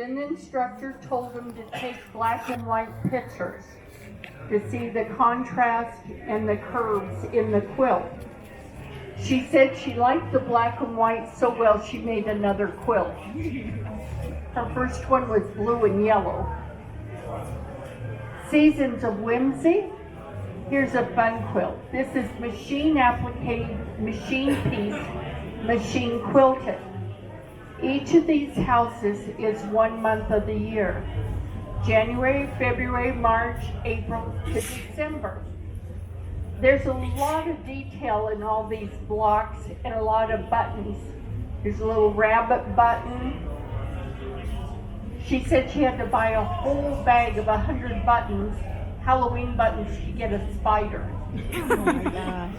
Then the instructor told them to take black and white pictures to see the contrast and the curves in the quilt. She said she liked the black and white so well she made another quilt. Her first one was blue and yellow. Seasons of Whimsy. Here's a fun quilt. This is machine applique, machine piece, machine quilted. Each of these houses is 1 month of the year. January, February, March, April to December. There's a lot of detail in all these blocks and a lot of buttons. There's a little rabbit button. She said she had to buy a whole bag of 100 buttons, Halloween buttons, to get a spider. Oh my gosh.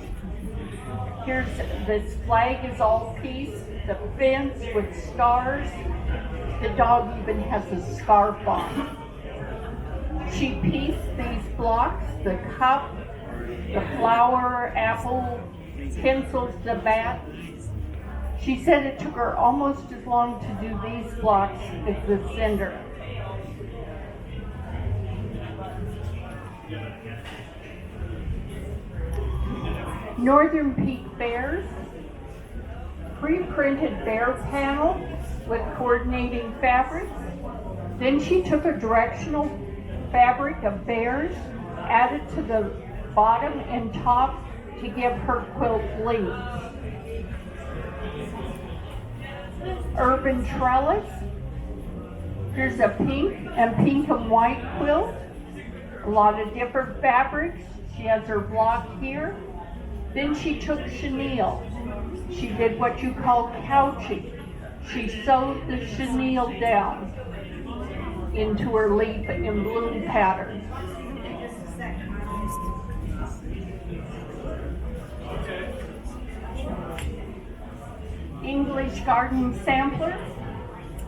Here's this flag is all piece, the fence with stars. The dog even has a scarf on. She pieced these blocks, the cup, the flower, apple, pencils, the bat. She said it took her almost as long to do these blocks as the cinder. Northern Peak bears, pre-printed bear panel with coordinating fabrics. Then she took a directional fabric of bears, added to the bottom and top to give her quilt length. Urban trellis. Here's a pink and white quilt. A lot of different fabrics. She has her block here. Then she took chenille. She did what you call couching. She sewed the chenille down into her leaf and bloom pattern. English garden sampler.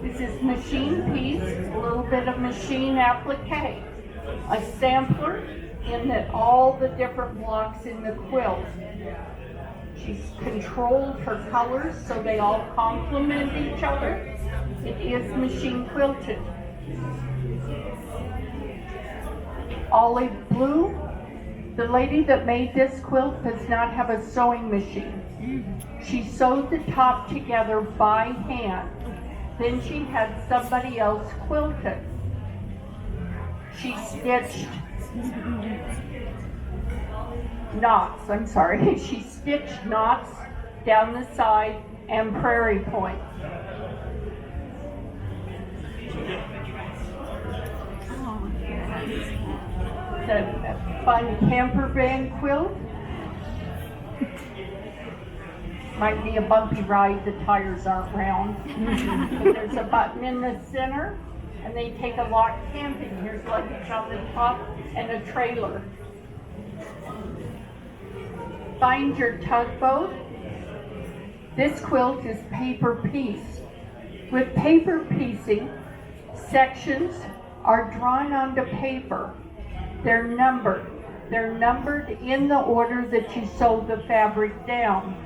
This is machine piece, a little bit of machine applique. A sampler in all the different blocks in the quilt. She's controlled her colors so they all complement each other. It is machine quilted. Olive blue. The lady that made this quilt does not have a sewing machine. She sewed the top together by hand. Then she had somebody else quilt it. She stitched knots, she stitched knots down the side and prairie points. The fun camper van quilt. Might be a bumpy ride, the tires aren't round. But there's a button in the center, and they take a lot camping. Here's luggage on the top and a trailer. Find your tugboat. This quilt is paper piece. With paper piecing, sections are drawn onto paper. They're numbered. They're numbered in the order that you sew the fabric down.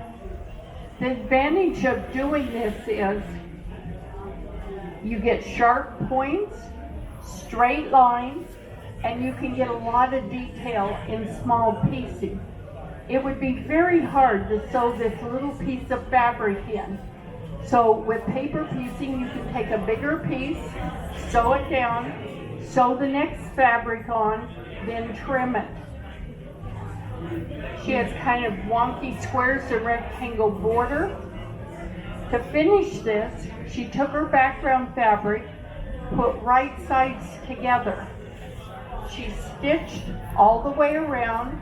The advantage of doing this is you get sharp points, straight lines, and you can get a lot of detail in small piecing. It would be very hard to sew this little piece of fabric in. So with paper piecing, you can take a bigger piece, sew it down, sew the next fabric on, then trim it. She has kind of wonky squares and rectangle border. To finish this, she took her background fabric, put right sides together. She stitched all the way around,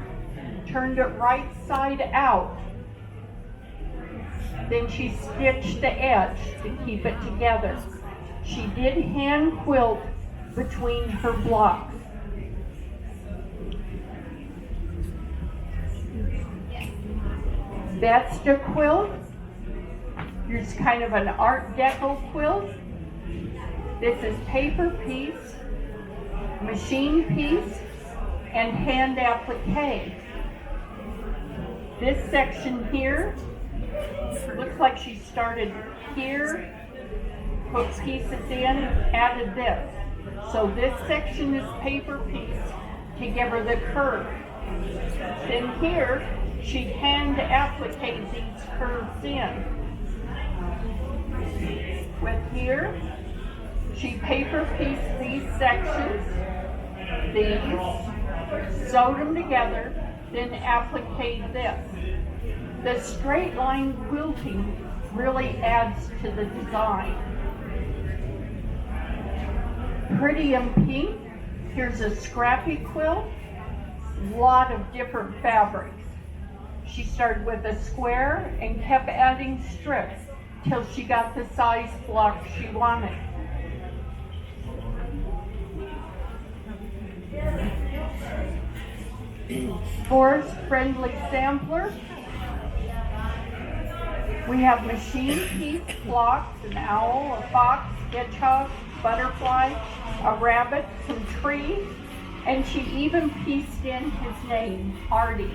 turned it right side out. Then she stitched the edge to keep it together. She did hand quilt between her blocks. That's the quilt. Here's kind of an Art Deco quilt. This is paper piece, machine piece, and hand applique. This section here looks like she started here put pieces in, added this. So this section is paper piece to give her the curve. Then here, she hand appliques these curves in. With here, she paper pieced these sections, these, sewed them together, then applique this. The straight line quilting really adds to the design. Pretty and pink, here's a scrappy quilt, lot of different fabrics. She started with a square and kept adding strips till she got the size block she wanted. Forest friendly sampler. We have machine piece blocks, an owl, a fox, hedgehog, butterfly, a rabbit, some trees, and she even pieced in his name, Artie.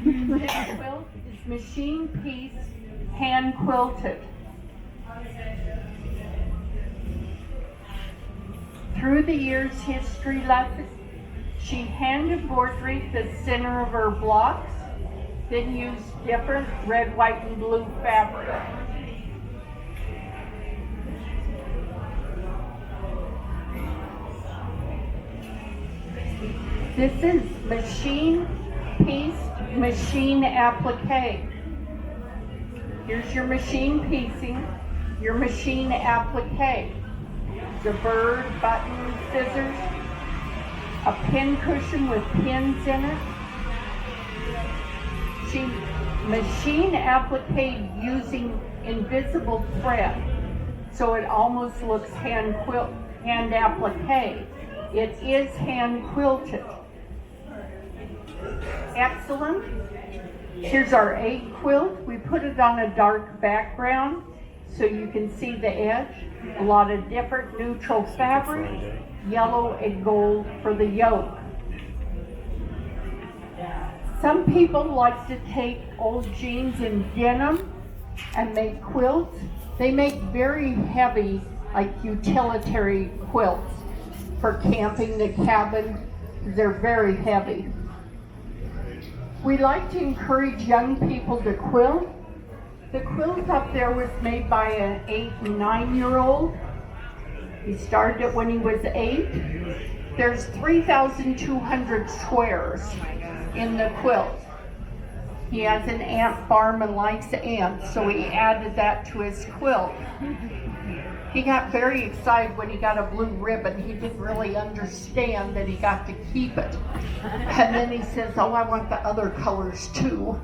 This quilt is machine piece, hand quilted. Through the years' history lesson, she hand embroidered the center of her blocks, then used different red, white, and blue fabric. This is machine pieced, machine applique. Here's your machine piecing, your machine applique. The bird, button, scissors, a pin cushion with pins in it. She machine applique using invisible thread, so it almost looks hand applique. It is hand quilted. Excellent. Here's our egg quilt. We put it on a dark background so you can see the edge. A lot of different neutral fabric, yellow and gold for the yoke. Some people like to take old jeans in denim and make quilts. They make very heavy, like utilitarian quilts for camping, the cabin. They're very heavy. We like to encourage young people to quilt. The quilt up there was made by an 8 and 9-year-old. He started it when he was 8. There's 3,200 squares in the quilt. He has an ant farm and likes ants, so he added that to his quilt. He got very excited when he got a blue ribbon. He didn't really understand that he got to keep it. And then he says, oh, I want the other colors too.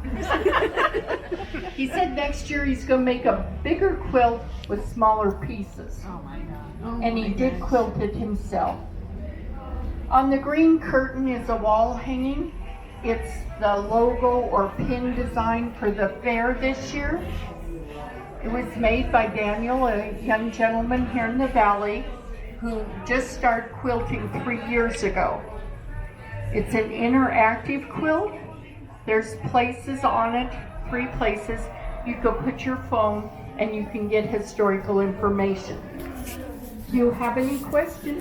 He said next year he's going to make a bigger quilt with smaller pieces. Oh my God. And he did quilt it himself. On the green curtain is a wall hanging. It's the logo or pin design for the fair this year. It was made by Daniel, a young gentleman here in the valley who just started quilting 3 years ago. It's an interactive quilt. There's places on it, 3 places. You can put your phone and you can get historical information. Do you have any questions?